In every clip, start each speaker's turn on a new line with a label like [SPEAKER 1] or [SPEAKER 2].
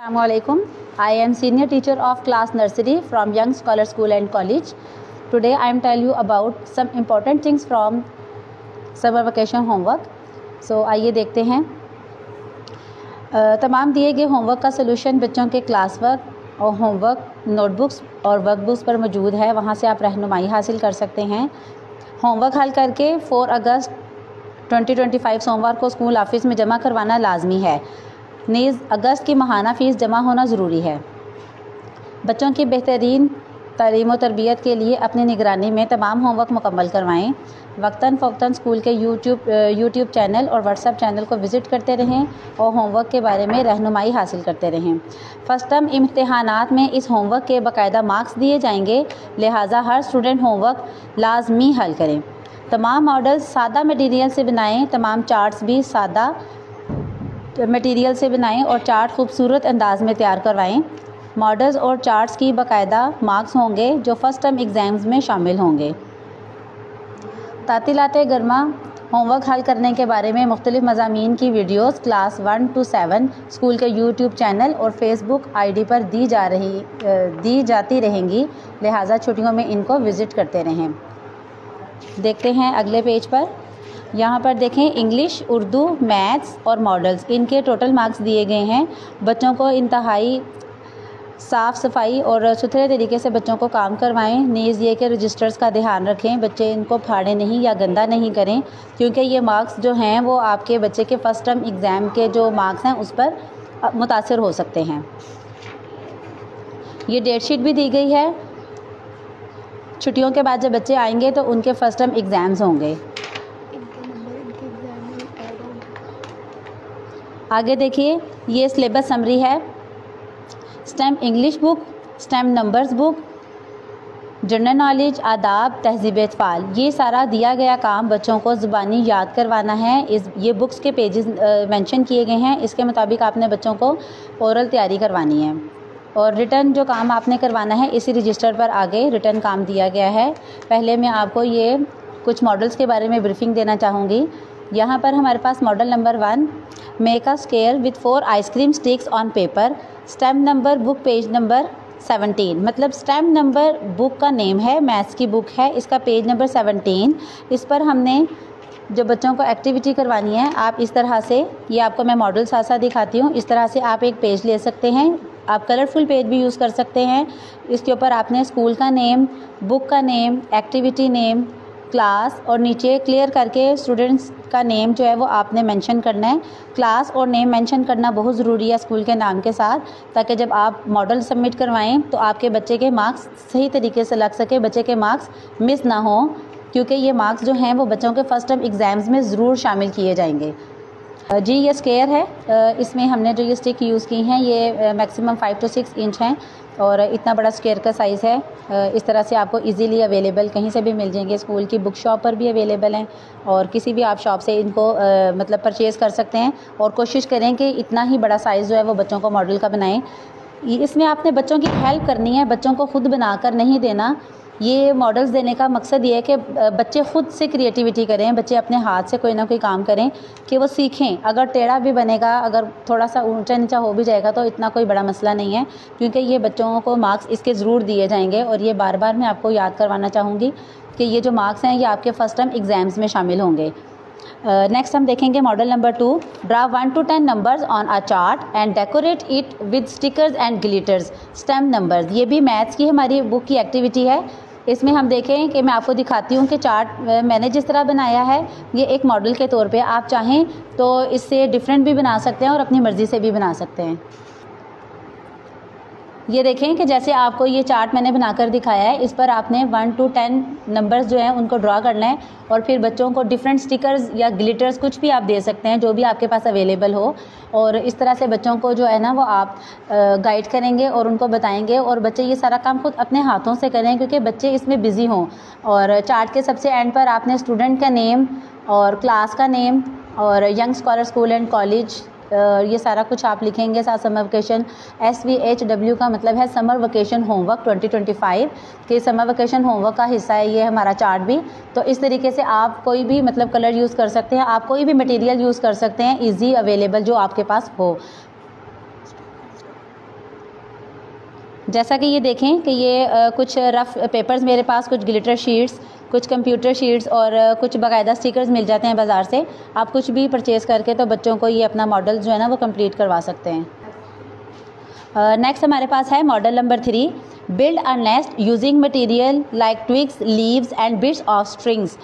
[SPEAKER 1] Assalamualaikum. I am senior teacher of class nursery from Young Scholar School and College. Today I am tell you about some important things from summer vacation homework. So आइए देखते हैं। तमाम दिए गए homework का solution बच्चों के class work और होमवर्क नोटबुक्स और वर्कबुक्स पर मौजूद है, वहाँ से आप रहनुमाई हासिल कर सकते हैं। होमवर्क हल करके 4 अगस्त 2025 सोमवार को स्कूल ऑफिस में जमा करवाना लाजमी है। नीज़ अगस्त की माहाना फ़ीस जमा होना ज़रूरी है। बच्चों की बेहतरीन तालीम व तरबियत के लिए अपनी निगरानी में तमाम होमवर्क मुकम्मल करवाएं। वक्तन फ़ौक्तन स्कूल के यूट्यूब चैनल और व्हाट्सएप चैनल को विज़िट करते रहें और होमवर्क के बारे में रहनुमाई हासिल करते रहें। फर्स्ट टर्म इम्तिहानात में इस होमवर्क के बाकायदा मार्क्स दिए जाएंगे, लिहाजा हर स्टूडेंट होमवर्क लाजमी हल करें। तमाम मॉडल्स सादा मटीरियल से बनाएँ, तमाम चार्ट्स भी सादा मटेरियल से बनाएं और चार्ट खूबसूरत अंदाज में तैयार करवाएं। मॉडल्स और चार्ट्स की बाकायदा मार्क्स होंगे जो फर्स्ट टर्म एग्ज़ाम्स में शामिल होंगे। तातीलात गर्मा होमवर्क हल करने के बारे में मुख्तलिफ़ मज़ामीन की वीडियोस क्लास 1 to 7 स्कूल के यूट्यूब चैनल और फेसबुक आईडी पर दी जाती रहेंगी, लिहाजा छुट्टियों में इनको विज़िट करते रहें। देखते हैं अगले पेज पर। यहाँ पर देखें इंग्लिश, उर्दू, मैथ्स और मॉडल्स, इनके टोटल मार्क्स दिए गए हैं। बच्चों को इंतहाई साफ़ सफाई और सुथरे तरीके से बच्चों को काम करवाएं। नीज़ ये कि रजिस्टर्स का ध्यान रखें, बच्चे इनको फाड़ें नहीं या गंदा नहीं करें, क्योंकि ये मार्क्स जो हैं वो आपके बच्चे के फ़र्स्ट टर्म एग्ज़ाम के जो मार्क्स हैं उस पर मुतासिर हो सकते हैं। ये डेट शीट भी दी गई है। छुट्टियों के बाद जब बच्चे आएंगे तो उनके फ़र्स्ट टर्म एग्ज़ाम्स होंगे। आगे देखिए, ये सिलेबस समरी है। Stem English book, stem numbers book, general knowledge, आदाब, तहज़ीब अतफ़ाल, ये सारा दिया गया काम बच्चों को ज़ुबानी याद करवाना है। ये बुक्स के पेजेस मेंशन किए गए हैं, इसके मुताबिक आपने बच्चों को ओरल तैयारी करवानी है और रिटर्न जो काम आपने करवाना है इसी रजिस्टर पर आगे रिटर्न काम दिया गया है। पहले मैं आपको ये कुछ मॉडल्स के बारे में ब्रीफिंग देना चाहूँगी। यहाँ पर हमारे पास model number 1, make a square with 4 ice cream sticks on paper, stamp number book page number 17, मतलब स्टैम्प नंबर बुक का नेम है, मैथ्स की बुक है, इसका पेज नंबर 17। इस पर हमने जो बच्चों को एक्टिविटी करवानी है, आप इस तरह से, ये आपको मैं मॉडल साथ साथ दिखाती हूँ, इस तरह से आप एक पेज ले सकते हैं। आप कलरफुल पेज भी यूज़ कर सकते हैं। इसके ऊपर आपने स्कूल का नेम, बुक का नेम, एक्टिविटी नेम, क्लास और नीचे क्लियर करके स्टूडेंट्स का नेम जो है वो आपने मेंशन करना है। क्लास और नेम मेंशन करना बहुत ज़रूरी है स्कूल के नाम के साथ, ताकि जब आप मॉडल सबमिट करवाएं तो आपके बच्चे के मार्क्स सही तरीके से लग सके, बच्चे के मार्क्स मिस ना हो, क्योंकि ये मार्क्स जो हैं वो बच्चों के फ़र्स्ट टर्म एग्ज़ाम्स में ज़रूर शामिल किए जाएंगे। जी ये स्केयर है, इसमें हमने जो ये स्टिक यूज़ की हैं ये मैक्सिमम 5 to 6 इंच हैं और इतना बड़ा स्केयर का साइज़ है। इस तरह से आपको इजीली अवेलेबल कहीं से भी मिल जाएंगे। स्कूल की बुक शॉप पर भी अवेलेबल हैं और किसी भी आप शॉप से इनको मतलब परचेज़ कर सकते हैं। और कोशिश करें कि इतना ही बड़ा साइज़ जो है वो बच्चों को मॉडल का बनाएं। इसमें आपने बच्चों की हेल्प करनी है, बच्चों को खुद बनाकर नहीं देना। ये मॉडल्स देने का मकसद ये है कि बच्चे खुद से क्रिएटिविटी करें, बच्चे अपने हाथ से कोई ना कोई काम करें कि वो सीखें। अगर टेढ़ा भी बनेगा, अगर थोड़ा सा ऊंचा नीचा हो भी जाएगा तो इतना कोई बड़ा मसला नहीं है, क्योंकि ये बच्चों को मार्क्स इसके ज़रूर दिए जाएंगे। और ये बार बार मैं आपको याद करवाना चाहूँगी कि ये जो मार्क्स हैं ये आपके फ़र्स्ट टर्म एग्ज़ाम्स में शामिल होंगे। नेक्स्ट हम देखेंगे model number 2, draw 1 to 10 numbers on a chart and decorate it with stickers and glitters, stamp numbers. ये भी मैथ्स की हमारी बुक की एक्टिविटी है। इसमें हम देखें कि मैं आपको दिखाती हूँ कि चार्ट मैंने जिस तरह बनाया है ये एक मॉडल के तौर पे, आप चाहें तो इससे डिफरेंट भी बना सकते हैं और अपनी मर्ज़ी से भी बना सकते हैं। ये देखें कि जैसे आपको ये चार्ट मैंने बनाकर दिखाया है, इस पर आपने 1 to 10 नंबर्स जो हैं उनको ड्रा करना है और फिर बच्चों को डिफरेंट स्टिकर्स या ग्लिटर्स कुछ भी आप दे सकते हैं जो भी आपके पास अवेलेबल हो। और इस तरह से बच्चों को जो है ना वो आप गाइड करेंगे और उनको बताएंगे और बच्चे ये सारा काम खुद अपने हाथों से करें, क्योंकि बच्चे इसमें बिज़ी हों। और चार्ट के सबसे एंड पर आपने स्टूडेंट का नेम और क्लास का नेम और young scholar school and college, ये सारा कुछ आप लिखेंगे। साथ समर वेकेशन, SVHW का मतलब है समर वेकेशन होमवर्क 2025 के समर वेकेशन होमवर्क का हिस्सा है ये हमारा चार्ट भी। तो इस तरीके से आप कोई भी मतलब कलर यूज़ कर सकते हैं, आप कोई भी मटेरियल यूज़ कर सकते हैं, इजी अवेलेबल जो आपके पास हो। जैसा कि ये देखें कि ये कुछ रफ़ पेपर्स मेरे पास, कुछ ग्लिटर शीट्स, कुछ कंप्यूटर शीट्स और कुछ बाकायदा स्टिकर्स मिल जाते हैं बाज़ार से। आप कुछ भी परचेज़ करके तो बच्चों को ये अपना मॉडल जो है ना वो कंप्लीट करवा सकते हैं। नेक्स्ट हमारे पास है model number 3, build a nest using material like twigs, leaves and bits of strings.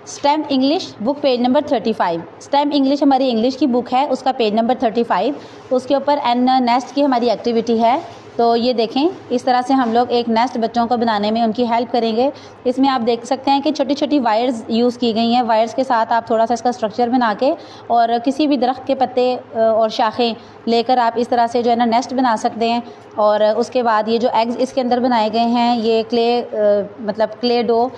[SPEAKER 1] Stem English book page number 35। Stem English हमारी इंग्लिश की बुक है, उसका पेज नंबर 35, उसके ऊपर एन नेस्ट की हमारी एक्टिविटी है। तो ये देखें, इस तरह से हम लोग एक नेस्ट बच्चों को बनाने में उनकी हेल्प करेंगे। इसमें आप देख सकते हैं कि छोटी छोटी वायर्स यूज़ की गई हैं। वायर्स के साथ आप थोड़ा सा इसका स्ट्रक्चर बना के और किसी भी दरख्त के पत्ते और शाखें लेकर आप इस तरह से जो है ना नेस्ट बना सकते हैं। और उसके बाद ये जो एग्स इसके अंदर बनाए गए हैं, ये मतलब क्ले डो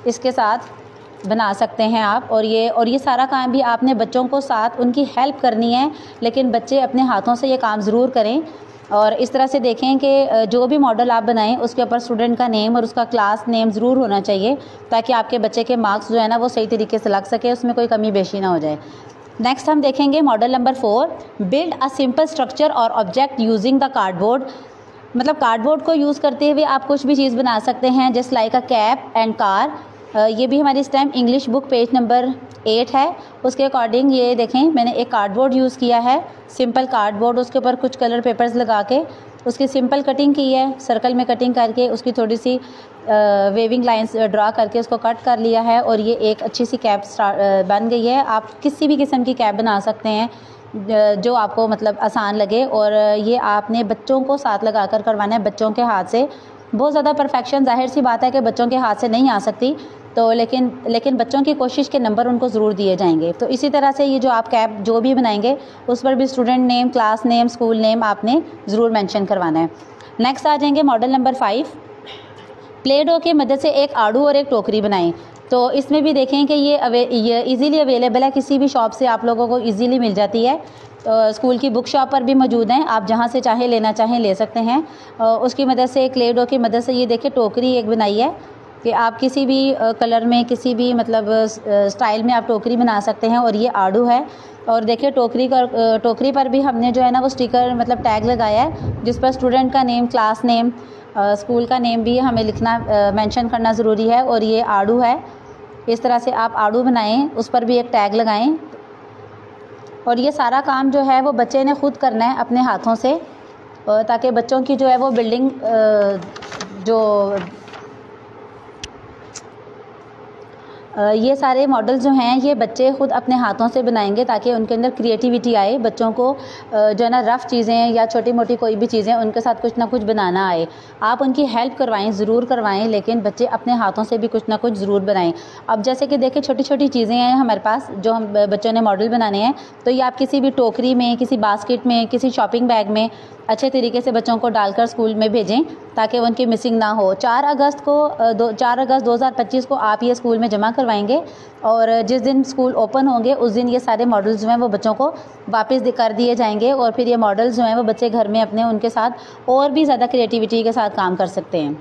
[SPEAKER 1] इसके साथ बना सकते हैं आप। और ये सारा काम भी आपने बच्चों को साथ उनकी हेल्प करनी है, लेकिन बच्चे अपने हाथों से ये काम ज़रूर करें। और इस तरह से देखें कि जो भी मॉडल आप बनाएं उसके ऊपर स्टूडेंट का नेम और उसका क्लास नेम ज़रूर होना चाहिए, ताकि आपके बच्चे के मार्क्स जो है ना वो सही तरीके से लग सके, उसमें कोई कमी बेशी ना हो जाए। नेक्स्ट हम देखेंगे model number 4, build a simple structure और ऑब्जेक्ट यूजिंग द कार्डबोर्ड। मतलब कार्डबोर्ड को यूज़ करते हुए आप कुछ भी चीज़ बना सकते हैं, just like a cap and car. ये भी हमारी stem English book page number 8 है। उसके अकॉर्डिंग ये देखें, मैंने एक कार्डबोर्ड यूज़ किया है, सिंपल कार्डबोर्ड। उसके ऊपर कुछ कलर पेपर्स लगा के उसकी सिंपल कटिंग की है, सर्कल में कटिंग करके उसकी थोड़ी सी वेविंग लाइंस ड्रा करके उसको कट कर लिया है। और ये एक अच्छी सी कैप बन गई है। आप किसी भी किस्म की कैप बना सकते हैं जो आपको मतलब आसान लगे। और ये आपने बच्चों को साथ लगा कर करवाना है, बच्चों के हाथ से। बहुत ज़्यादा परफेक्शन जाहिर सी बात है कि बच्चों के हाथ से नहीं आ सकती, तो लेकिन बच्चों की कोशिश के नंबर उनको ज़रूर दिए जाएंगे। तो इसी तरह से ये जो आप कैप जो भी बनाएंगे उस पर भी student name, class name, school name आपने ज़रूर मेंशन करवाना है। नेक्स्ट आ जाएंगे मॉडल नंबर 5, प्ले डो की मदद से एक आड़ू और एक टोकरी बनाएं। तो इसमें भी देखें कि ये इजीली अवेलेबल है, किसी भी शॉप से आप लोगों को इजीली मिल जाती है। स्कूल की बुक शॉप पर भी मौजूद हैं, आप जहाँ से चाहें लेना चाहें ले सकते हैं। उसकी मदद से क्ले डो की मदद से ये देखिए टोकरी एक बनाई है कि आप किसी भी कलर में, किसी भी मतलब स्टाइल में आप टोकरी बना सकते हैं। और ये आड़ू है। और देखिए टोकरी पर भी हमने जो है ना वो स्टिकर मतलब टैग लगाया है, जिस पर स्टूडेंट का नेम, क्लास नेम, स्कूल का नेम भी हमें लिखना मेंशन करना ज़रूरी है। और ये आड़ू है, इस तरह से आप आड़ू बनाएं, उस पर भी एक टैग लगाएं। और ये सारा काम जो है वो बच्चे ने खुद करना है अपने हाथों से, ताकि बच्चों की जो है वो बिल्डिंग ये सारे मॉडल जो हैं ये बच्चे ख़ुद अपने हाथों से बनाएंगे, ताकि उनके अंदर क्रिएटिविटी आए। बच्चों को जो है ना रफ़ चीज़ें या छोटी मोटी कोई भी चीज़ें उनके साथ कुछ ना कुछ बनाना आए। आप उनकी हेल्प करवाएं, ज़रूर करवाएं, लेकिन बच्चे अपने हाथों से भी कुछ ना कुछ ज़रूर बनाएं। अब जैसे कि देखिए छोटी छोटी चीज़ें हैं हमारे पास जो हम बच्चों ने मॉडल बनाने हैं, तो ये आप किसी भी टोकरी में, किसी बास्केट में, किसी शॉपिंग बैग में अच्छे तरीके से बच्चों को डालकर स्कूल में भेजें, ताकि उनकी मिसिंग ना हो। 4 अगस्त 2025 को आप ये स्कूल में जमा करवाएंगे, और जिस दिन स्कूल ओपन होंगे उस दिन ये सारे मॉडल्स जो हैं वो बच्चों को वापस कर दिए जाएंगे। और फिर ये मॉडल्स जो हैं वो बच्चे घर में अपने उनके साथ और भी ज़्यादा क्रिएटिविटी के साथ काम कर सकते हैं।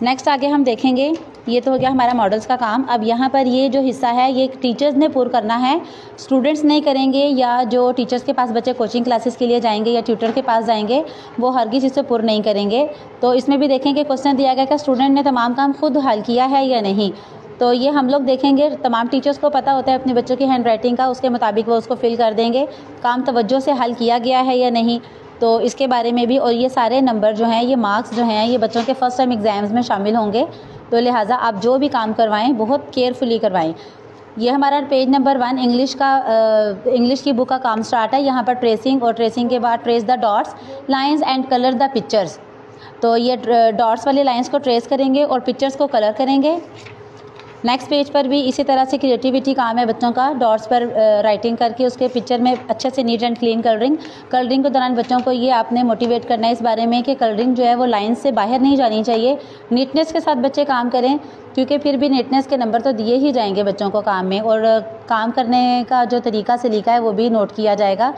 [SPEAKER 1] नेक्स्ट आगे हम देखेंगे, ये तो हो गया हमारा मॉडल्स का काम। अब यहाँ पर ये जो हिस्सा है ये टीचर्स ने पूरा करना है, स्टूडेंट्स नहीं करेंगे, या जो टीचर्स के पास बच्चे कोचिंग क्लासेस के लिए जाएंगे या ट्यूटर के पास जाएंगे वो हरगिज़ इससे पूरा नहीं करेंगे। तो इसमें भी देखें कि क्वेश्चन दिया गया कि स्टूडेंट ने तमाम काम खुद हल किया है या नहीं। तो ये हम लोग देखेंगे, तमाम टीचर्स को पता होता है अपने बच्चों की हैंड राइटिंग का, उसके मुताबिक वो उसको फिल कर देंगे, काम तवज्जो से हल किया गया है या नहीं, तो इसके बारे में भी। और ये सारे नंबर जो हैं, ये मार्क्स जो हैं, ये बच्चों के फर्स्ट टाइम एग्ज़ाम्स में शामिल होंगे। तो लिहाजा आप जो भी काम करवाएं बहुत केयरफुली करवाएं। ये हमारा पेज नंबर 1 इंग्लिश की बुक का काम स्टार्ट है। यहाँ पर ट्रेसिंग, और ट्रेसिंग के बाद trace the dots, lines and colour the pictures. तो ये डॉट्स वाले लाइंस को ट्रेस करेंगे और पिक्चर्स को कलर करेंगे। नेक्स्ट पेज पर भी इसी तरह से क्रिएटिविटी काम है बच्चों का, डॉट्स पर राइटिंग करके उसके पिक्चर में अच्छे से नीट एंड क्लीन कलरिंग के दौरान बच्चों को ये आपने मोटिवेट करना है इस बारे में कि कलरिंग जो है वो लाइन से बाहर नहीं जानी चाहिए। नीटनेस के साथ बच्चे काम करें, क्योंकि फिर भी नीटनेस के नंबर तो दिए ही जाएंगे बच्चों को काम में, और काम करने का जो तरीका सलीका है वो भी नोट किया जाएगा।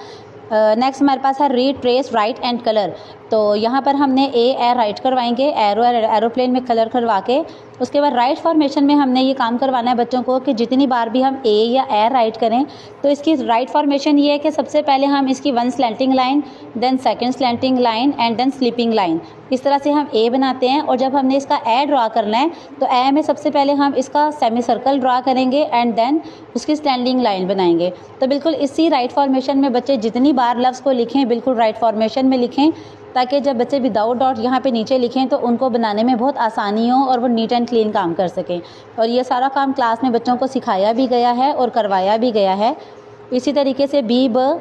[SPEAKER 1] नेक्स्ट हमारे पास है read, trace, right and colour. तो यहाँ पर हमने ए राइट करवाएंगे, एरोप्लेन में कलर करवा के। उसके बाद राइट फॉर्मेशन में हमने ये काम करवाना है बच्चों को कि जितनी बार भी हम ए या ए राइट करें तो इसकी राइट फॉर्मेशन ये है कि सबसे पहले हम इसकी 1 slanting line, then 2nd slanting line and then sleeping line, इस तरह से हम ए बनाते हैं। और जब हमने इसका ए ड्रा करना है तो ए में सबसे पहले हम इसका सेमी सर्कल ड्रा करेंगे एंड देन उसकी स्टैंडिंग लाइन बनाएंगे। तो बिल्कुल इसी राइट फॉर्मेशन में बच्चे जितनी बार लफ्ज़ को लिखें बिल्कुल राइट फॉर्मेशन में लिखें, ताकि जब बच्चे विदाउट डॉट यहाँ पे नीचे लिखें तो उनको बनाने में बहुत आसानी हो और वो नीट एंड क्लीन काम कर सकें। और ये सारा काम क्लास में बच्चों को सिखाया भी गया है और करवाया भी गया है। इसी तरीके से बी, ब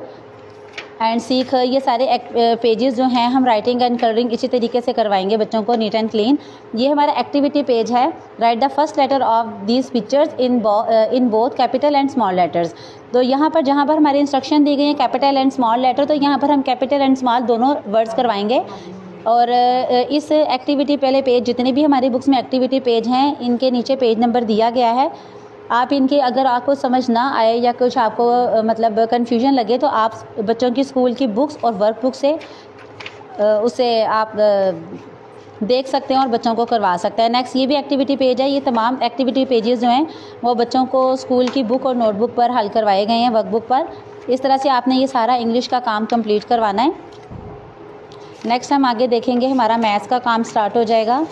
[SPEAKER 1] एंड सीख, ये सारे पेजेस जो हैं हम राइटिंग एंड कलरिंग इसी तरीके से करवाएंगे बच्चों को नीट एंड क्लीन। ये हमारा एक्टिविटी पेज है। Write the first letter of these pictures in both capital and small letters. तो यहाँ पर जहाँ पर हमारी इंस्ट्रक्शन दी गई है कैपिटल एंड स्मॉल लेटर, तो यहाँ पर हम कैपिटल एंड स्मॉल दोनों वर्ड्स करवाएंगे। और इस एक्टिविटी पहले पेज, जितने भी हमारी बुक्स में एक्टिविटी पेज हैं इनके नीचे पेज नंबर दिया गया है। आप इनके अगर आपको समझ ना आए या कुछ आपको मतलब कन्फ्यूजन लगे तो आप बच्चों की स्कूल की बुक्स और वर्क बुक से उसे आप देख सकते हैं और बच्चों को करवा सकते हैं। नेक्स्ट ये भी एक्टिविटी पेज है। ये तमाम एक्टिविटी पेजेस जो हैं वो बच्चों को स्कूल की बुक और नोटबुक पर हल करवाए गए हैं, वर्कबुक पर। इस तरह से आपने ये सारा इंग्लिश का काम कंप्लीट करवाना है। नेक्स्ट हम आगे देखेंगे, हमारा मैथ्स का काम स्टार्ट हो जाएगा।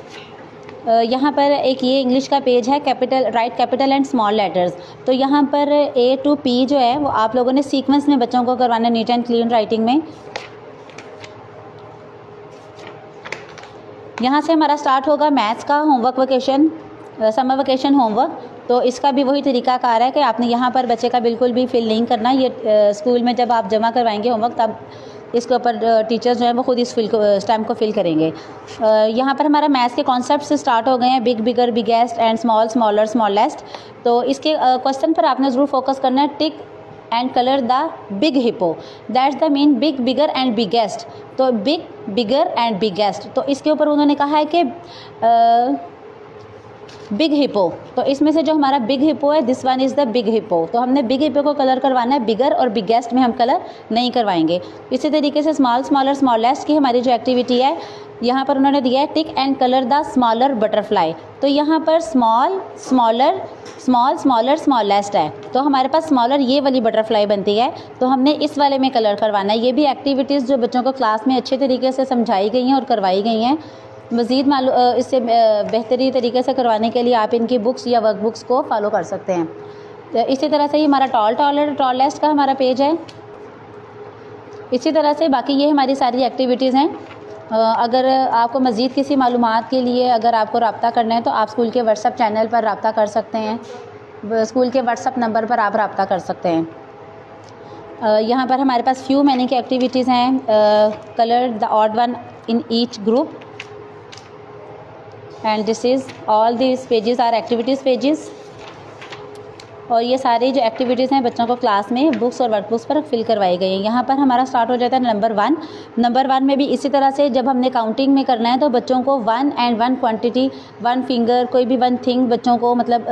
[SPEAKER 1] यहाँ पर एक ये इंग्लिश का पेज है, right capital and small letters. तो यहाँ पर A to P जो है वो आप लोगों ने सीक्वेंस में बच्चों को करवाना है नीट एंड क्लीन राइटिंग में। यहाँ से हमारा स्टार्ट होगा मैथ्स का homework vacation, summer vacation homework. तो इसका भी वही तरीकाकार है कि आपने यहाँ पर बच्चे का बिल्कुल भी फिल नहीं करना। ये स्कूल में जब आप जमा करवाएंगे होमवर्क तब इसके ऊपर टीचर्स जो हैं वो खुद इस स्टैम्प को फिल करेंगे। यहाँ पर हमारा मैथ्स के कॉन्सेप्ट से स्टार्ट हो गए हैं, big, bigger, biggest and small, smaller, smallest. तो इसके क्वेश्चन पर आपने ज़रूर फोकस करना है। Tick and colour the big hippo, that's the mean big, bigger and biggest. तो बिग, बिगर एंड बिगेस्ट, तो इसके ऊपर उन्होंने कहा है कि बिग हिप्पो। तो इसमें से जो हमारा बिग हिप्पो है, this one is the big hippo. तो हमने बिग हिप्पो को कलर करवाना है, बिगर और बिगेस्ट में हम कलर नहीं करवाएंगे। इसी तरीके से स्मॉल, स्मॉलर, स्मॉलेस्ट की हमारी जो एक्टिविटी है यहाँ पर उन्होंने दिया है tick and colour the smaller butterfly. तो यहाँ पर small, smaller, small, smaller, smallest है। तो हमारे पास स्मॉलर ये वाली बटरफ्लाई बनती है, तो हमने इस वाले में कलर करवाना है। ये भी एक्टिविटीज़ जो बच्चों को क्लास में अच्छे तरीके से समझाई गई हैं और करवाई गई हैं। मज़ीद इससे बेहतरी तरीके से करवाने के लिए आप इनकी बुक्स या वर्क बुक्स को फॉलो कर सकते हैं। तो इसी तरह से ही हमारा टॉलेस्ट का हमारा पेज है। इसी तरह से बाकी ये हमारी सारी एक्टिविटीज़ हैं। अगर आपको मज़ीद किसी मालूमात के लिए अगर आपको रब्ता करना है तो आप स्कूल के व्हाट्सएप चैनल पर रब्ता कर सकते हैं, स्कूल के व्हाट्सएप नंबर पर आप रब्ता कर सकते हैं। यहाँ पर हमारे पास फ्यू मैनी की एक्टिविटीज़ हैं। Colour the odd one in each group and this is all this pages are activities pages. और ये सारी जो एक्टिविटीज़ हैं बच्चों को क्लास में बुक्स और वर्कबुक्स पर फिल करवाई गई हैं। यहाँ पर हमारा स्टार्ट हो जाता है नंबर वन में भी इसी तरह से जब हमने काउंटिंग में करना है तो बच्चों को 1 and 1 क्वांटिटी, 1 फिंगर, कोई भी 1 थिंग बच्चों को मतलब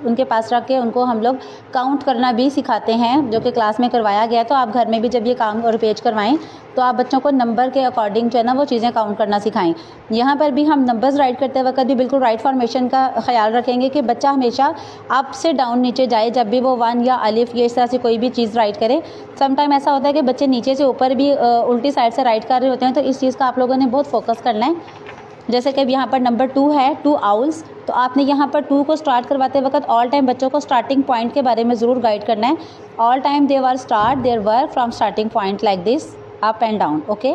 [SPEAKER 1] उनके पास रख के उनको हम लोग काउंट करना भी सिखाते हैं, जो कि क्लास में करवाया गया। तो आप घर में भी जब ये काम और पेज करवाएं तो आप बच्चों को नंबर के अकॉर्डिंग जो है ना वो चीज़ें काउंट करना सिखाएं। यहाँ पर भी हम नंबर्स राइट करते वक्त भी बिल्कुल राइट फॉर्मेशन का ख्याल रखेंगे कि बच्चा हमेशा अप से डाउन नीचे जाए जब भी वो 1 या अलिफ या इस तरह से कोई भी चीज़ राइट करे। समटाइम ऐसा होता है कि बच्चे नीचे से ऊपर भी उल्टी साइड से राइट कर रहे होते हैं, तो इस चीज़ का आप लोगों ने बहुत फोकस करना है। जैसे कि अब यहाँ पर नंबर 2 है, 2 आउल्स। तो आपने यहाँ पर 2 को स्टार्ट करवाते वक्त ऑल टाइम बच्चों को स्टार्टिंग पॉइंट के बारे में ज़रूर गाइड करना है। All time they were start their work from starting point like this, up and down, okay.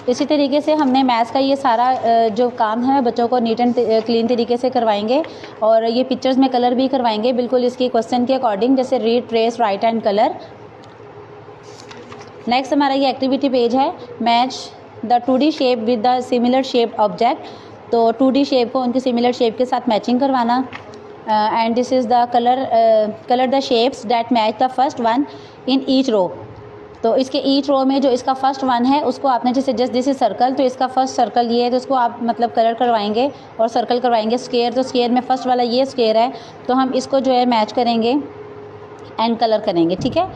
[SPEAKER 1] इसी तरीके से हमने मैथ्स का ये सारा जो काम है बच्चों को नीट एंड क्लीन तरीके से करवाएंगे और ये पिक्चर्स में कलर भी करवाएंगे बिल्कुल इसकी क्वेश्चन के अकॉर्डिंग, जैसे read, trace, right and colour. Next हमारा ये एक्टिविटी पेज है, match the 2D shape with the similar shaped object. तो 2D शेप को उनकी सिमिलर शेप के साथ मैचिंग करवाना। And this is the colour the shapes that match the first one in each row. तो इसके each row में जो इसका फर्स्ट वन है उसको आपने जैसे जस्ट दिस इज सर्कल, तो इसका फर्स्ट सर्कल ये है तो उसको आप मतलब कलर करवाएंगे और सर्कल करवाएंगे। स्क्वायर, तो स्क्वायर में फर्स्ट वाला ये स्क्वायर है तो हम इसको जो है मैच करेंगे एंड कलर करेंगे, ठीक है।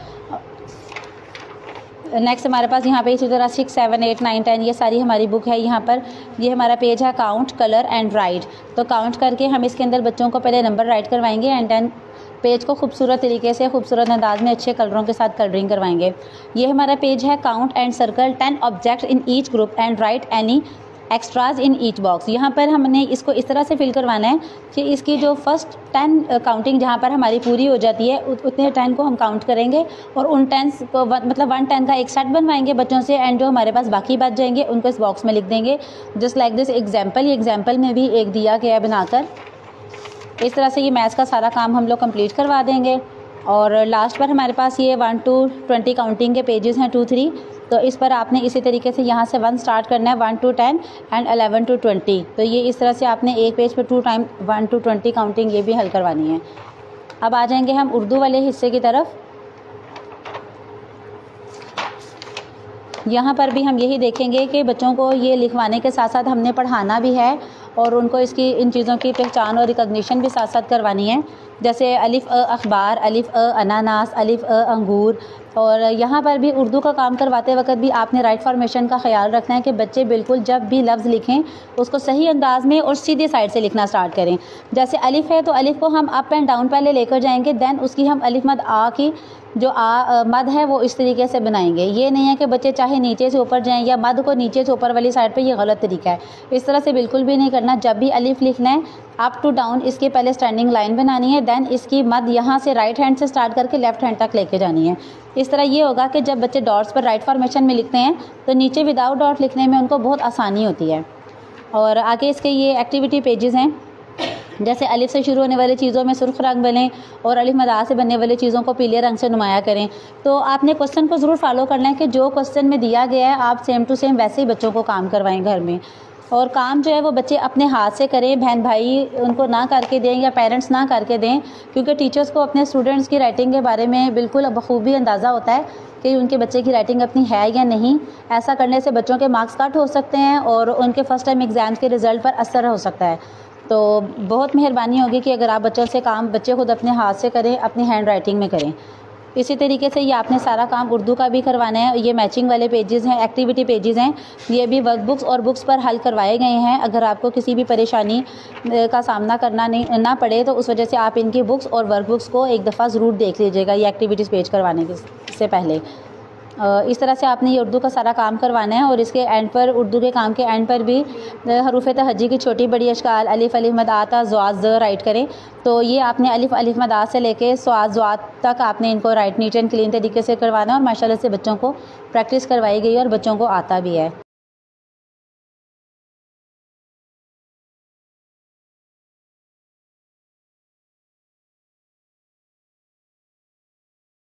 [SPEAKER 1] नेक्स्ट हमारे पास यहाँ पे इसी तरह 6, 7, 8, 9, 10 ये सारी हमारी बुक है। यहाँ पर ये हमारा पेज है काउंट, कलर एंड राइट। तो काउंट करके हम इसके अंदर बच्चों को पहले नंबर राइट करवाएंगे एंड देन पेज को खूबसूरत तरीके से, खूबसूरत अंदाज में अच्छे कलरों के साथ कलरिंग करवाएंगे। ये हमारा पेज है count and circle 10 object in each group and right any extras in each box. यहाँ पर हमने इसको इस तरह से फिल करवाना है कि इसकी जो फर्स्ट 10 काउंटिंग जहाँ पर हमारी पूरी हो जाती है उतने 10 को हम काउंट करेंगे और उन 10 को मतलब 110 का एक सेट बनवाएंगे बच्चों से एंड जो हमारे पास बाकी बच जाएंगे उनको इस बॉक्स में लिख देंगे। जस्ट लाइक दिस एग्जाम्पल, ये एग्जाम्पल में भी एक दिया गया है बनाकर। इस तरह से ये मैथ्स का सारा काम हम लोग कंप्लीट करवा देंगे। और लास्ट पर हमारे पास ये 1 to 20 काउंटिंग के पेजेस हैं 2, 3। तो इस पर आपने इसी तरीके से यहाँ से 1 स्टार्ट करना है, 1 to 10 एंड 11 to 20। तो ये इस तरह से आपने एक पेज पर 2 टाइम 1 to 20 काउंटिंग ये भी हल करवानी है। अब आ जाएंगे हम उर्दू वाले हिस्से की तरफ। यहाँ पर भी हम यही देखेंगे कि बच्चों को ये लिखवाने के साथ साथ हमने पढ़ाना भी है और उनको इसकी इन चीज़ों की पहचान और रिकॉग्निशन भी साथ साथ करवानी है। जैसे अलिफ़ अ अखबार, अलिफ़ अ अनानास, अलिफ़ अ अंगूर। और यहाँ पर भी उर्दू का काम करवाते वक्त भी आपने राइट फॉर्मेशन का ख्याल रखना है कि बच्चे बिल्कुल जब भी लफ्ज़ लिखें उसको सही अंदाज में और सीधे साइड से लिखना स्टार्ट करें। जैसे अलिफ़ है तो अलिफ़ को हम अप एंड डाउन पहले लेकर जाएंगे, देन उसकी हम अलिफ़ मद आ की जो मद है वो इस तरीके से बनाएंगे। ये नहीं है कि बच्चे चाहे नीचे से ऊपर जाएं या मद को नीचे से ऊपर वाली साइड पे, ये गलत तरीका है। इस तरह से बिल्कुल भी नहीं करना। जब भी अलिफ़ लिखना है अप टू डाउन इसके पहले स्टैंडिंग लाइन बनानी है, देन इसकी मद यहाँ से राइट हैंड से स्टार्ट करके लेफ्ट हैंड तक लेके जानी है। इस तरह ये होगा कि जब बच्चे डॉट्स पर राइट फॉर्मेशन में लिखते हैं तो नीचे विदाउट डॉट लिखने में उनको बहुत आसानी होती है। और आगे इसके ये एक्टिविटी पेजेस हैं। जैसे अलिफ से शुरू होने वाली चीज़ों में सुर्ख रंग बने और अलिफ मदा से बनने वाली चीज़ों को पीले रंग से नुमाया करें। तो आपने क्वेश्चन को ज़रूर फॉलो करना है कि जो क्वेश्चन में दिया गया है आप सेम टू सेम वैसे ही बच्चों को काम करवाएं घर में। और काम जो है वो बच्चे अपने हाथ से करें, बहन भाई उनको ना करके दें या पेरेंट्स ना करके दें, क्योंकि टीचर्स को अपने स्टूडेंट्स की राइटिंग के बारे में बिल्कुल बखूबी अंदाज़ा होता है कि उनके बच्चे की राइटिंग अपनी है या नहीं। ऐसा करने से बच्चों के मार्क्स कट हो सकते हैं और उनके फर्स्ट टाइम एग्ज़ाम्स के रिज़ल्ट पर असर हो सकता है। तो बहुत मेहरबानी होगी कि अगर आप बच्चों से काम बच्चे खुद अपने हाथ से करें, अपनी हैंड राइटिंग में करें। इसी तरीके से ये आपने सारा काम उर्दू का भी करवाना है। ये मैचिंग वाले पेजेस हैं, एक्टिविटी पेजेस हैं, ये भी वर्कबुक्स और बुक्स पर हल करवाए गए हैं। अगर आपको किसी भी परेशानी का सामना करना ना पड़े तो उस वजह से आप इनकी बुक्स और वर्कबुक्स को एक दफ़ा ज़रूर देख लीजिएगा ये एक्टिविटीज़ पेज करवाने से पहले। इस तरह से आपने ये उर्दू का सारा काम करवाना है। और इसके एंड पर, उर्दू के काम के एंड पर भी हरूफ तहज्जी की छोटी बड़ी अशकाल अलिफ अलिफ मद आ ता ज़ ज़ राइट करें। तो ये आपने अलिफ अलिफ मद आ से लेके स्वाद ज़्वाद तक आपने इनको राइट नीट एंड क्लीन तरीके से करवाना है और माशाल्लाह से बच्चों को प्रैक्टिस करवाई गई और बच्चों को आता भी है।